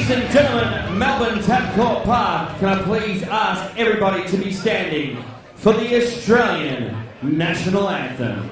Ladies and gentlemen, Melbourne Tabcorp Park, can I please ask everybody to be standing for the Australian National Anthem.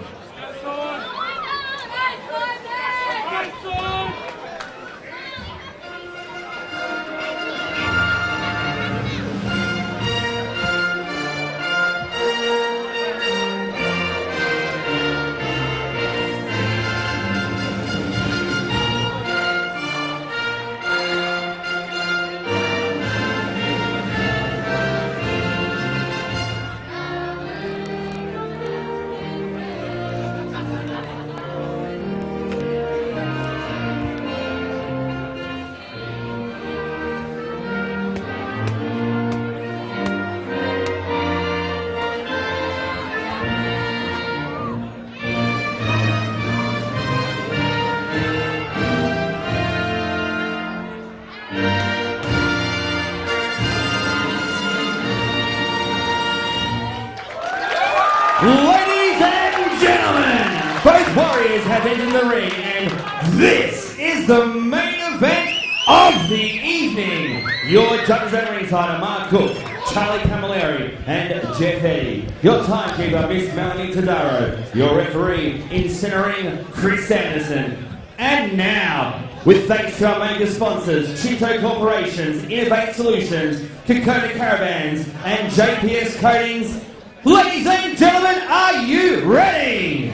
Ladies and gentlemen, both warriors have entered the ring, and this is the main event of the evening. Your judges at ringside are Mark Cook, Charlie Camilleri, and Jeff Eddy. Your timekeeper, Miss Melanie Tadaro. Your referee in centering, Chris Anderson. And now, with thanks to our major sponsors, Chinto Corporations, Innovate Solutions, Kokoda Caravans, and JPS Coatings, ladies and gentlemen, are you ready?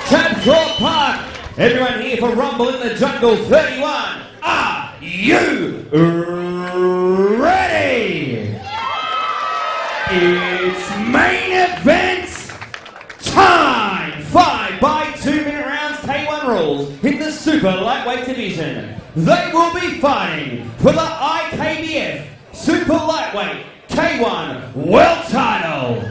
Tabcorp Park, everyone here for Rumble in the Jungle 31. Are you ready? It's main event time! 5 by 2 minute rounds, K1 rules in the super lightweight division. They will be fighting for the IKBF super lightweight K1 World Title.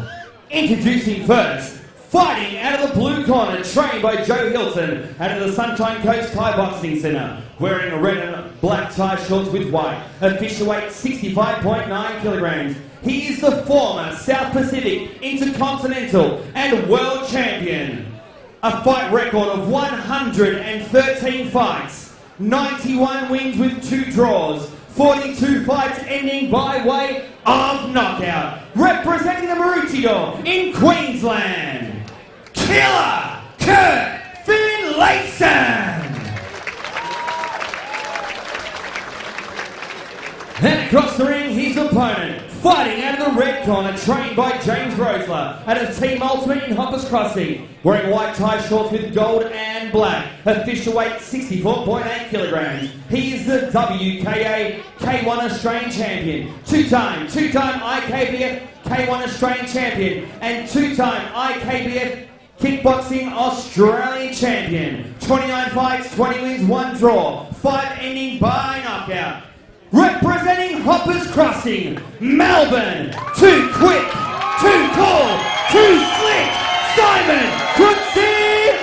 Introducing first, fighting out of the blue corner, trained by Joe Hilton out of the Sunshine Coast Thai Boxing Centre, wearing a red and black tie shorts with white, official weight 65.9 kilograms. He is the former South Pacific Intercontinental and World Champion. A fight record of 113 fights, 91 wins with 2 draws, 42 fights ending by way of knockout. Representing the Maroochydore in Queensland, Killer Kurt Finlayson. And across the ring, his opponent, fighting out of the red corner, trained by James Rosler out of Team Ultimate in Hoppers Crossing, wearing white tie shorts with gold and black, official weight 64.8 kilograms. He is the WKA K1 Australian Champion, two-time IKBF K1 Australian Champion, and two-time IKBF Kickboxing Australian Champion. 29 fights, 20 wins, 1 draw, 5 ending by knockout. Representing Hoppers Crossing, Melbourne, too quick, too cool, too slick, Simon Coutsouvelis.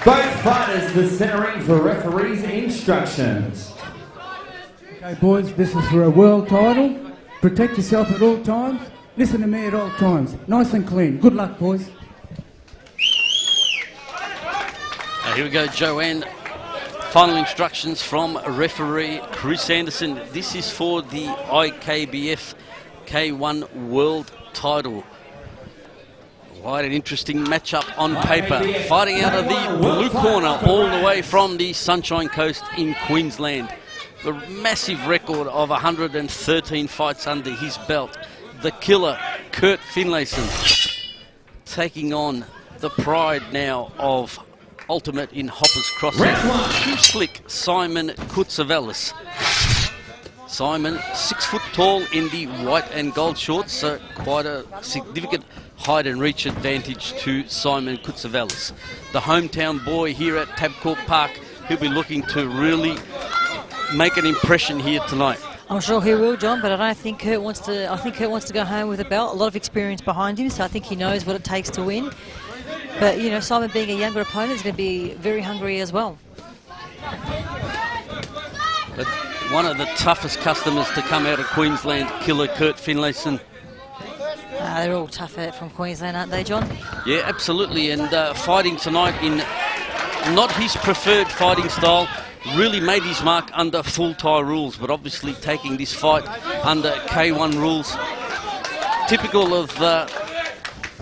Both fighters the centering for referees' instructions. Okay, boys, this is for a world title. Protect yourself at all times. Listen to me at all times. Nice and clean. Good luck, boys. Here we go, Joanne. Final instructions from referee Chris Anderson. This is for the IKBF K1 World Title. Quite an interesting matchup on paper. Fighting out of the blue corner all the way from the Sunshine Coast in Queensland. The massive record of 113 fights under his belt. The killer, Kurt Finlayson, taking on the pride now of Ultimate in Hoppers Crossing, too slick, Simon Coutsouvelis. Simon, 6 foot tall in the white and gold shorts, so quite a significant height and reach advantage to Simon Coutsouvelis. The hometown boy here at Tabcorp Park, he'll be looking to really make an impression here tonight. I'm sure he will, John, but I don't think Kurt wants to. I think Kurt wants to go home with a belt. A lot of experience behind him, so I think he knows what it takes to win. But, you know, Simon being a younger opponent is going to be very hungry as well. But one of the toughest customers to come out of Queensland, killer Kurt Finlayson. They're all tough from Queensland, aren't they, John? Yeah, absolutely. And fighting tonight in not his preferred fighting style, really made his mark under full Thai rules, but obviously taking this fight under K1 rules. Typical of the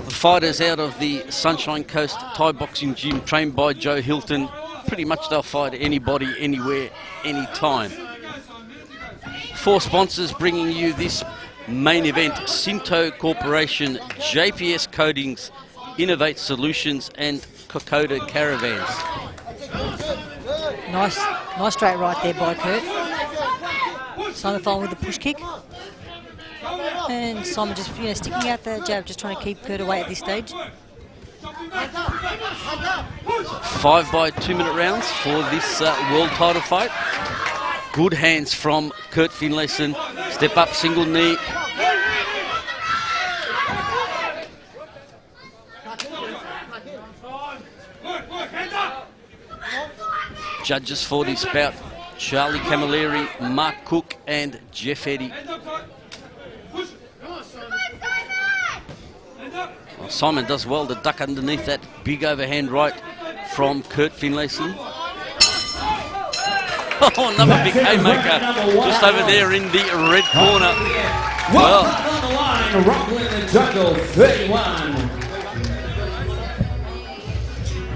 fighters out of the Sunshine Coast Thai boxing gym, trained by Joe Hilton. Pretty much they'll fight anybody, anywhere, anytime. 4 sponsors bringing you this main event: Sinto Corporation, JPS Coatings, Innovate Solutions and Kokoda Caravans. Nice straight right there by Kurt. Simon following with the push kick. And Simon just sticking out the jab, just trying to keep Kurt away at this stage. 5 by 2 minute rounds for this world title fight. Good hands from Kurt Finlayson. Step up, single knee. Judges for this bout: Charlie Camilleri, Mark Cook and Jeff Eddy. Well, Simon does well to duck underneath that big overhand right from Kurt Finlayson. Oh, another big haymaker just over there in the red corner. Well, on the line, rumbling the jungle, 31.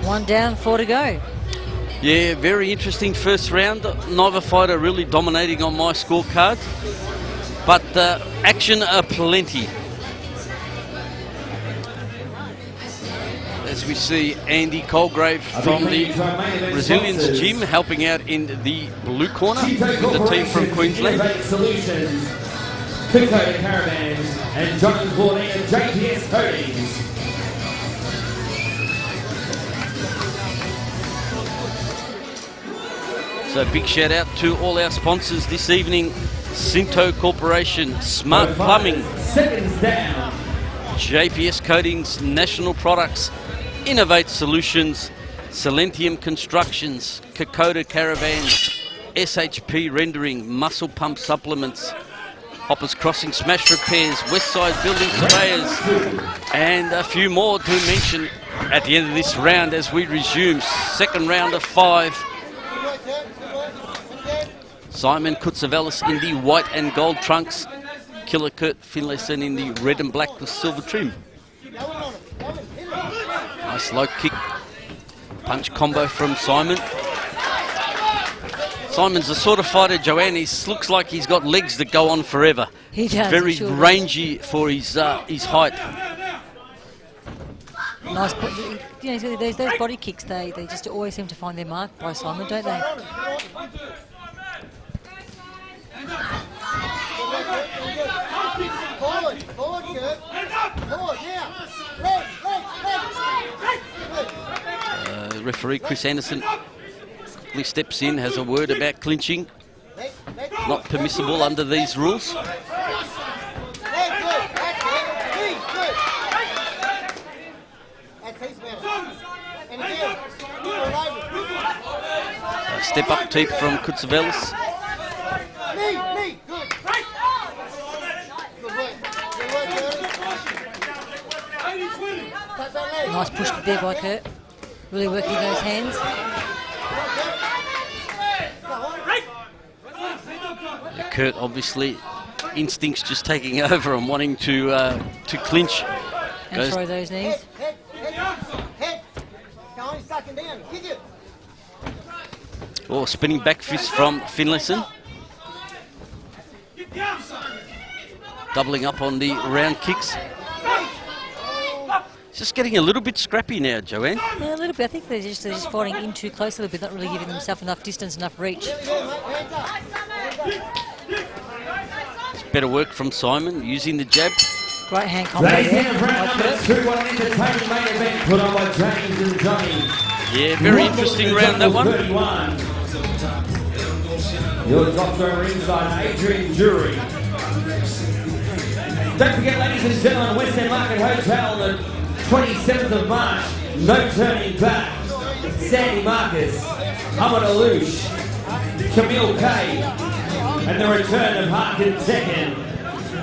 1 down, 4 to go. yeah, very interesting first round. Neither fighter really dominating on my scorecard, but action aplenty. As we see Andy Colgrave from the Resilience Gym helping out in the blue corner with the team from Queensland. Solutions, Kokoda Caravans, and John Claudine and JPS Coatings. So big shout out to all our sponsors this evening: Sinto Corporation, Smart Plumbing, Seconds down. JPS Coatings, National Products, Innovate Solutions, Silentium Constructions, Kokoda Caravans, SHP Rendering, Muscle Pump Supplements, Hoppers Crossing Smash Repairs, Westside Building Surveyors, and a few more to mention at the end of this round as we resume second round of 5. Simon Coutsouvelis in the white and gold trunks, Killer Kurt Finlayson in the red and black with silver trim. Nice low kick, punch combo from Simon. Simon's the sort of fighter, Joanne, he looks like he's got legs that go on forever. He does. Very sure rangy for his height. Nice, those body kicks, they just always seem to find their mark by Simon, don't they? Referee Chris Anderson quickly steps in, has a word about clinching. Not permissible under these rules. Step up teep from Coutsouvelis. Nice push kick there by Kurt. Really working those hands. Kurt, obviously, instincts just taking over and wanting to clinch. And throw those knees. Oh, spinning back fist from Finlayson. Doubling up on the round kicks. Just getting a little bit scrappy now, Joanne. Yeah, a little bit. I think they're just fighting in too close a little bit, not really giving themselves enough distance, enough reach. It's better work from Simon, using the jab. Great hand combo Ladies there. and round number 2, an entertaining main event put on by James and Johnny. Yeah, very interesting round, that one. 31. Your doctor ringside, Adrian Jury. Don't forget, ladies and gentlemen, West End Market Hotel on the 27th of March. No turning back. Sandy Marcus, Ahmed Alouche, Camille Kay, and the return of Harkin second.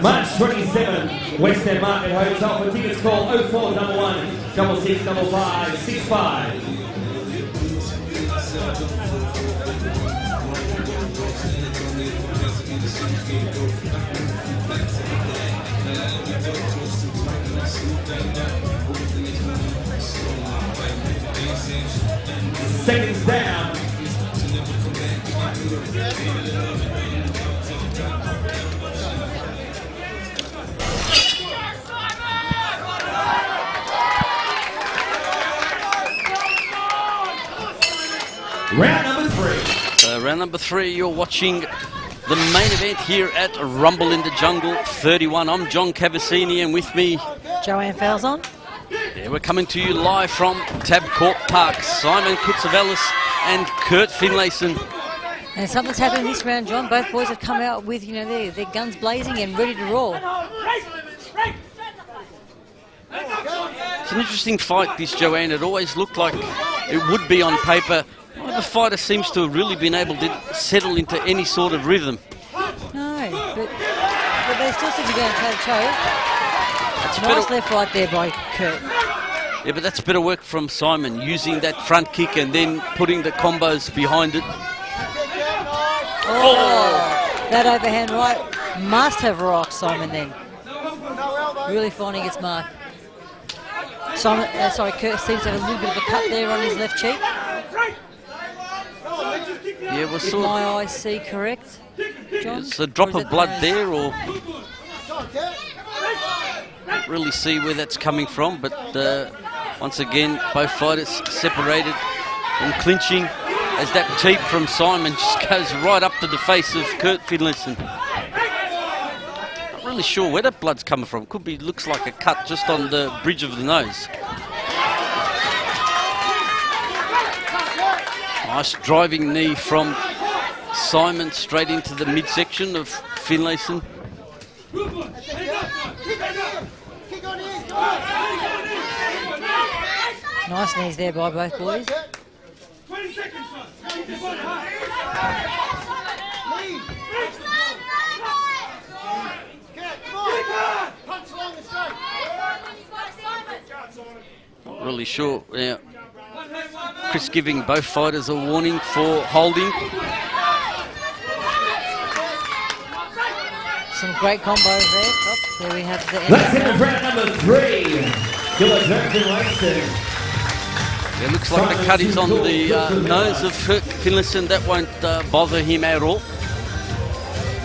March 27th, West End Market Hotel. For tickets, call 0411 6655 65. Seconds down. Round number 3. So round number 3, you're watching the main event here at Rumble in the Jungle 31. I'm John Cavassini, and with me, Joanne Falzon. yeah, we're coming to you live from Tabcorp Park. Simon Coutsouvelis and Kurt Finlayson. And something's happened in this round, John. Both boys have come out with, their guns blazing and ready to roll. It's an interesting fight, this, Joanne. It always looked like it would be on paper. The fighter seems to have really been able to settle into any sort of rhythm. No, but they still seem to be going toe-to-toe. That's Nice left right there by Kurt. Yeah, but that's better work from Simon, using that front kick and then putting the combos behind it. Oh, that overhand right must have rocked Simon then. Really finding its mark. Kurt seems to have a little bit of a cut there on his left cheek. Yeah, we'll If my eyes see correct, John? It's a drop Or is of it blood nose? there, or can't really see where that's coming from. But once again, both fighters separated and clinching as that teep from Simon just goes right up to the face of Kurt Finlayson. Not really sure where that blood's coming from. Could be, looks like a cut just on the bridge of the nose. Nice driving knee from Simon straight into the midsection of Finlayson. Nice knees there by both boys. Not really sure. Yeah. Chris giving both fighters a warning for holding. Some great combos there. Oh, there we have the end. That's it for round number 3. Finlayson. It looks like the cut is on the nose of Finlayson. That won't bother him at all.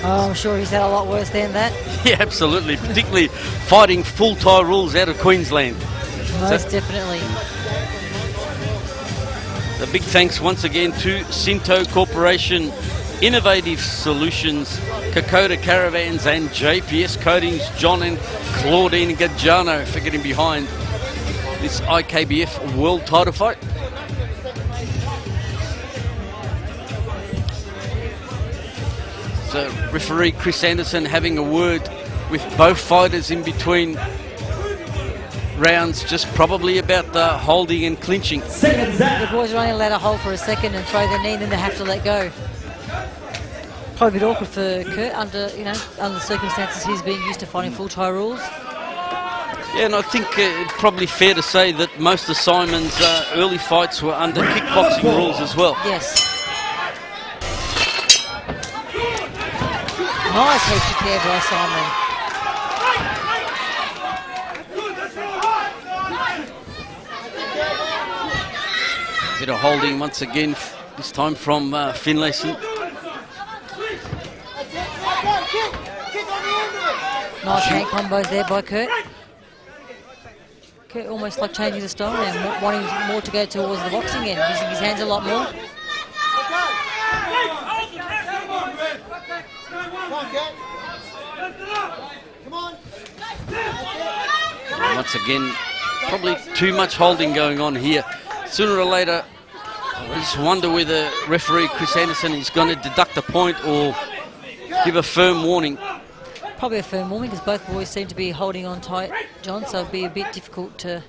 Oh, I'm sure he's had a lot worse than that. Yeah, absolutely. Particularly fighting full Thai rules out of Queensland. Most definitely. A big thanks once again to Cinto Corporation, Innovative Solutions, Kokoda Caravans and JPS Coatings, John and Claudine Gajano for getting behind this IKBF World Title fight. So referee Chris Anderson having a word with both fighters in between rounds, just probably about the holding and clinching. Seconds The out. boys are only allowed to hold for a second and throw their knee, and then they have to let go. Probably a bit awkward for Kurt under the circumstances he's being used to fighting full Thai rules. Yeah, and I think it's probably fair to say that most of Simon's early fights were under kickboxing rules as well. Yes. Nice head kick there by Simon. Bit of holding once again, this time from Finlayson. Nice hand combos there by Kurt. Kurt almost like changing the style now, wanting more to go towards the boxing end, using his hands a lot more. And once again, probably too much holding going on here. Sooner or later, I just wonder whether referee Chris Anderson is going to deduct a point or give a firm warning. Probably a firm warning because both boys seem to be holding on tight, John, so it'll be a bit difficult to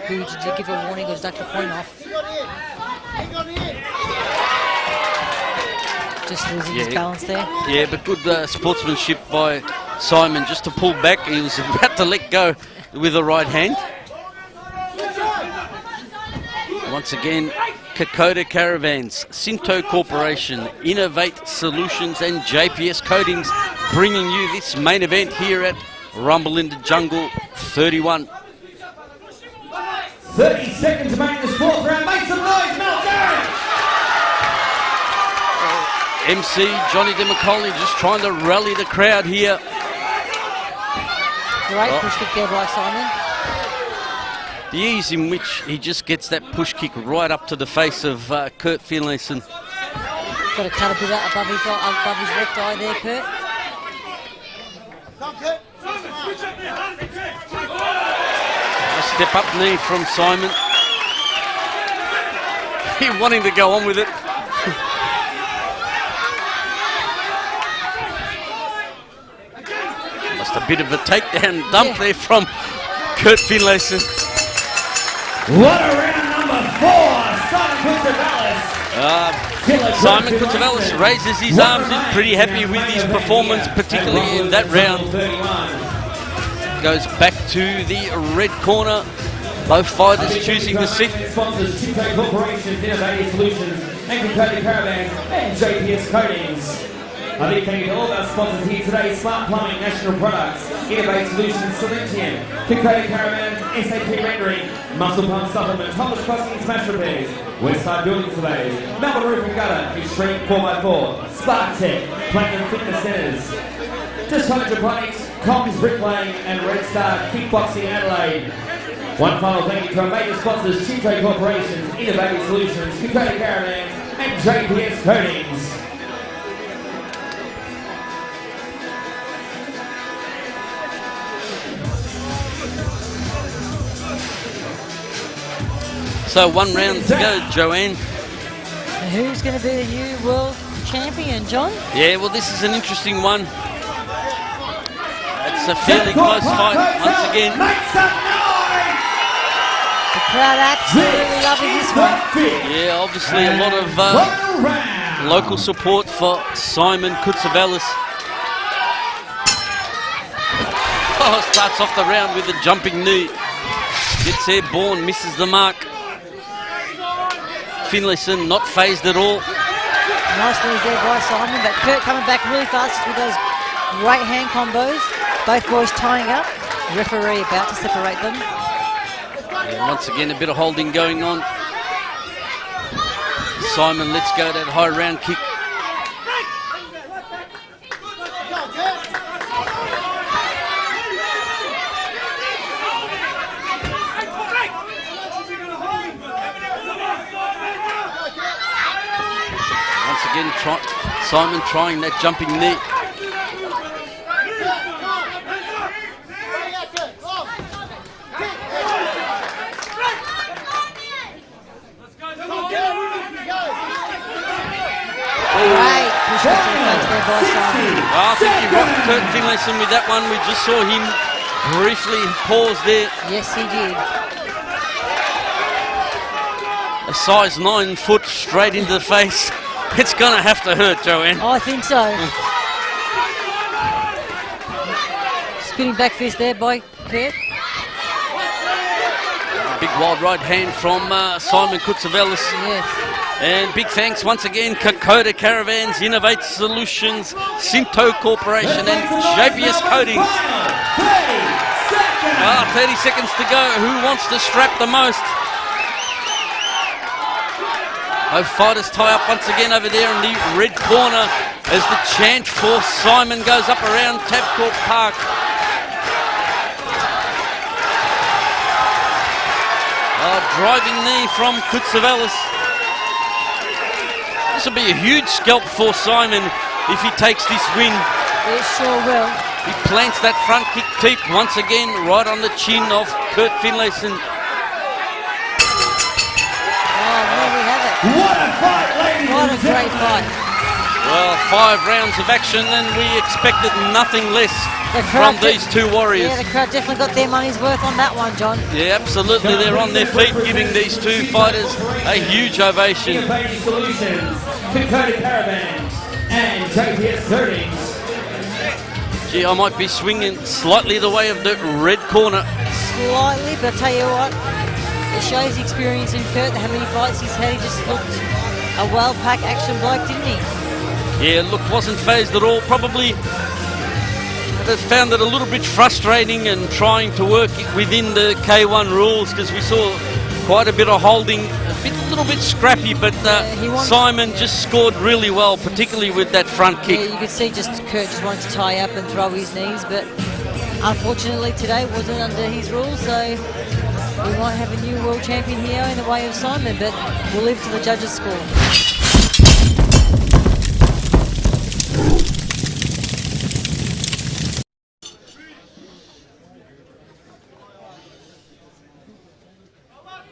give a warning or deduct a point off. Just losing his balance there. Yeah, but good sportsmanship by Simon just to pull back. He was about to let go with the right hand. Once again, Kokoda Caravans, Sinto Corporation, Innovate Solutions and JPS Coatings bringing you this main event here at Rumble in the Jungle 31. 30 seconds remaining in this fourth round. Make some noise, Melbourne! MC Johnny DeMacaulay just trying to rally the crowd here. Great push kick there by Simon. The ease in which he just gets that push kick right up to the face of Kurt Finlayson. Got to cut a bit out above his left eye there, Kurt. A step up knee from Simon. He wanting to go on with it. Just a bit of a takedown dump there from Kurt Finlayson. What a round number 4, Simon Coutsouvelis. Simon Coutsouvelis raises his arms, he's pretty happy with his performance, particularly in that round. Goes back to the red corner. Both fighters choosing to sit. Sponsors Sinto Corporation, Innovative Solutions, and Kokoda Caravans and JPS Coatings. A big thank you to all of our sponsors here today: Smart Plumbing, National Products, Innovate Solutions, Silentium, Kokoda Caravans, SAP Rendering, Muscle Pump Supplement, Thomas Crossing Smash Repairs, Westside Building Surveys, Melbourne Roof and Gutter, Extreme 4x4, Spark Tech, Platinum Fitness Centres, Just Hydroponics, Combs Bricklaying, and Red Star Kickboxing Adelaide. One final thank you to our major sponsors: Sinto Corporation, Innovative Solutions, Kokoda Caravans, and JPS Coatings. So 1 round to go, Joanne. And who's going to be the new world champion, John? Yeah, well, this is an interesting one. It's a fairly close fight once again. Make some noise! The crowd absolutely loving this one. Yeah, obviously a lot of local support for Simon Coutsouvelis. Oh, starts off the round with a jumping knee. Gets airborne, misses the mark. Finlayson not phased at all. Nice knees there by Simon, but Kurt coming back really fast with those great hand combos. Both boys tying up. Referee about to separate them. And once again, a bit of holding going on. Simon lets go that high round kick. Once again, Simon trying that jumping knee. Great push to the face there by Simon. I think he rocked Kurt Finlayson with that one. We just saw him briefly pause there. Yes, he did. A size 9 foot straight into the face. It's going to have to hurt, Joanne. I think so. Spinning back fist there by Kurt. Big wild right hand from Simon Coutsouvelis. Yes. And big thanks once again, Kokoda Caravans, Innovate Solutions, Sinto Corporation and JPS Coatings. 30 seconds to go. Who wants to strap the most? Both fighters tie up once again over there in the red corner as the chant for Simon goes up around Tabcorp Park. Driving knee from Coutsouvelis. This will be a huge scalp for Simon if he takes this win. It sure will. He plants that front kick teep once again right on the chin of Kurt Finlayson. Oh, there we have it. What a fight, ladies What a and great gentlemen. fight. Well, 5 rounds of action and we expected nothing less The from crowd these two warriors. Yeah, the crowd definitely got their money's worth on that one, John. Yeah, absolutely. They're on their feet giving these two fighters a huge ovation. Innovative Solutions, Kokoda Caravans, and JPS Coatings. Gee, I might be swinging slightly the way of the red corner. Slightly, but I tell you what, it shows the experience in Kurt, how many fights he's had. He just looked a well-packed action bloke, didn't he? Yeah, look, wasn't phased at all. Probably found it a little bit frustrating and trying to work it within the K1 rules, because we saw quite a bit of holding, a little bit scrappy, but Simon just scored really well, particularly with that front kick. Yeah, you could see Kurt just wanted to tie up and throw his knees, but unfortunately today wasn't under his rules, so we might have a new world champion here in the way of Simon, but we'll leave it to the judges' score.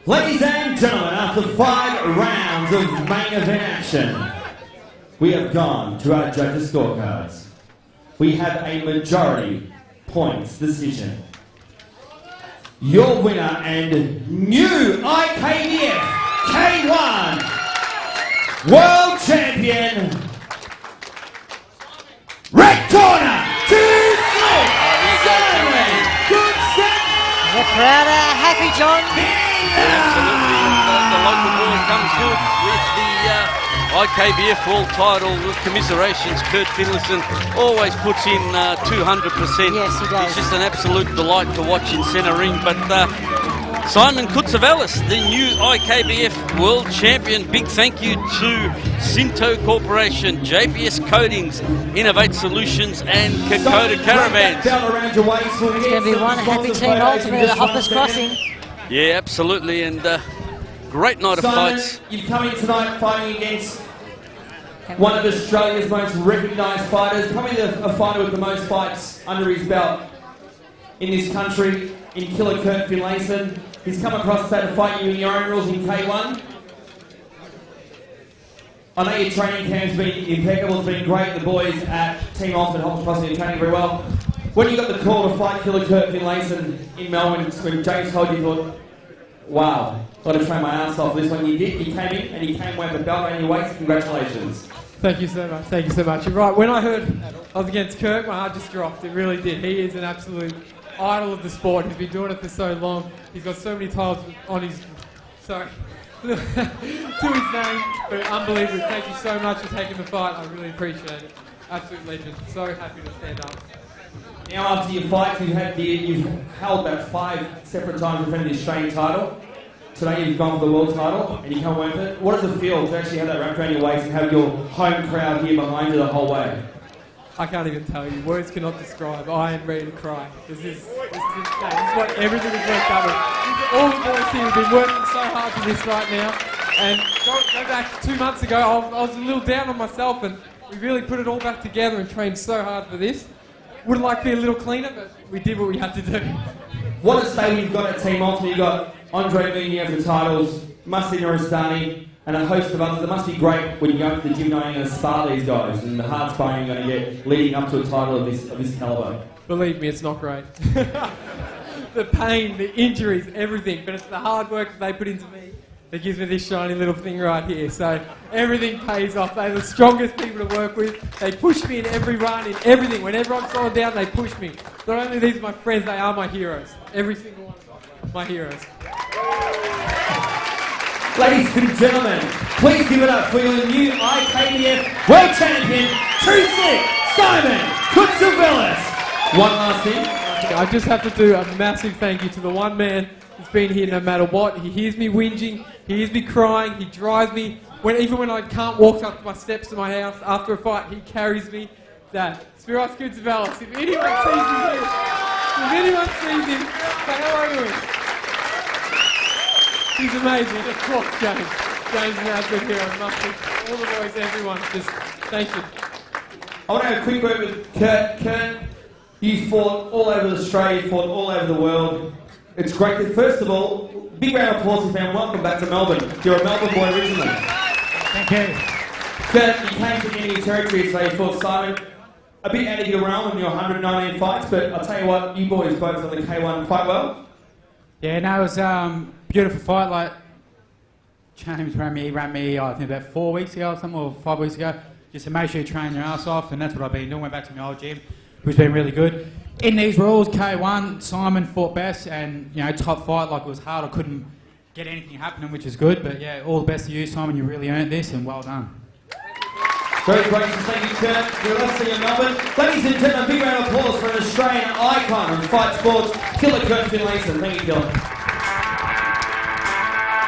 Ladies and gentlemen, after 5 rounds of main event action, we have gone to our judges' scorecards. We have a majority points decision. Your winner and new IKBF K1 World Champion, red corner, 2 slick, Simon Goodson. The crowd are happy, John. Absolutely, and the local boy comes good with the IKBF world title. With commiserations, Kurt Finlayson always puts in 200%. Yes, he does. It's just an absolute delight to watch in centre ring. But Simon Coutsouvelis, the new IKBF world champion. Big thank you to Cinto Corporation, JPS Coatings, Innovate Solutions, and Kokoda Caravans. It's It's going to be one happy team ultimate at the Hoppers Crossing. Yeah, absolutely, and great night of fights. You've come in tonight fighting against one of Australia's most recognised fighters, probably a fighter with the most fights under his belt in this country, in Killer Kurt Finlayson. He's come across today to fight you in your own rules in K1. I know your training camp's been impeccable, it's been great. The boys at Team Ultimate Hoppers Crossing are training very well. When you got the call to fight Killer Kurt Finlayson in Melbourne, when James told you, you thought, wow, got to train my ass off for this one. You did, you came in and you came away with a belt around your waist. Congratulations. Thank you so much, thank you so much. You're right, when I heard I was against Kirk, my heart just dropped, it really did. He is an absolute idol of the sport. He's been doing it for so long. He's got so many titles on his, to his name, but unbelievable. Thank you so much for taking the fight, I really appreciate it. Absolute legend, so happy to stand up. Now after your fights, you've held about 5 separate times defending the Australian title. Today you've gone for the world title and you come away with it. What does it feel to actually have that wrapped around your waist and have your home crowd here behind you the whole way? I can't even tell you. Words cannot describe. I am ready to cry. This is insane. This is what everything is worked out with. All the boys here have been working so hard for this right now. And go back 2 months ago, I was a little down on myself, and we really put it all back together and trained so hard for this. Would have liked to be a little cleaner, but we did what we had to do. What a stable you've got at Team Ultimate. You've got Andre Mooney over the titles, Musti Nuristani, and a host of others. It must be great when you go to the gym knowing you're going to spar these guys and the hard sparring you're going to get leading up to a title of this calibre. Believe me, it's not great. The pain, the injuries, everything, but it's the hard work that they put into me that gives me this shiny little thing right here. So everything pays off. They're the strongest people to work with. They push me in every run, in everything. Whenever I'm slowing down, they push me. Not only these are my friends, they are my heroes. Every single one of them, my heroes. Ladies and gentlemen, please give it up for your new IKBF World Champion, True Slick, Simon Coutsouvelis. One last thing. I just have to do a massive thank you to the one man who's been here no matter what. He hears me whinging, he hears me crying, he drives me. Even when I can't walk up my steps to my house after a fight, he carries me. That Spiros Coutsouvelis. If anyone sees him, say hello to him. He's amazing. Of course, James. James is an absolute hero. All the boys, everyone, just thank you. I want to have a quick word with Kurt. Kurt, you fought all over Australia, you fought all over the world. It's great that, first of all, big round of applause, fan. Welcome back to Melbourne. You're a Melbourne boy originally. Thank you. Kurt, you came to the end of your territory today. You fought Simon. A bit out of your realm in your 119 fights, but I'll tell you what, you boys both on the K1 quite well. Yeah, no, it was beautiful fight. Like James ran me, I think about 4 weeks ago or something, or 5 weeks ago, just to make sure you train your ass off, and that's what I've been doing. Went back to my old gym, who's been really good. In these rules, K1, Simon fought best, and top fight, like it was hard. I couldn't get anything happening, which is good. But yeah, all the best to you, Simon. You really earned this, and well done. Very gracious, thank you, Kurt. You're left in Melbourne. Ladies and gentlemen, a big round of applause for an Australian icon in fight sports, Killer Kurt Finlayson. Thank you, Killer.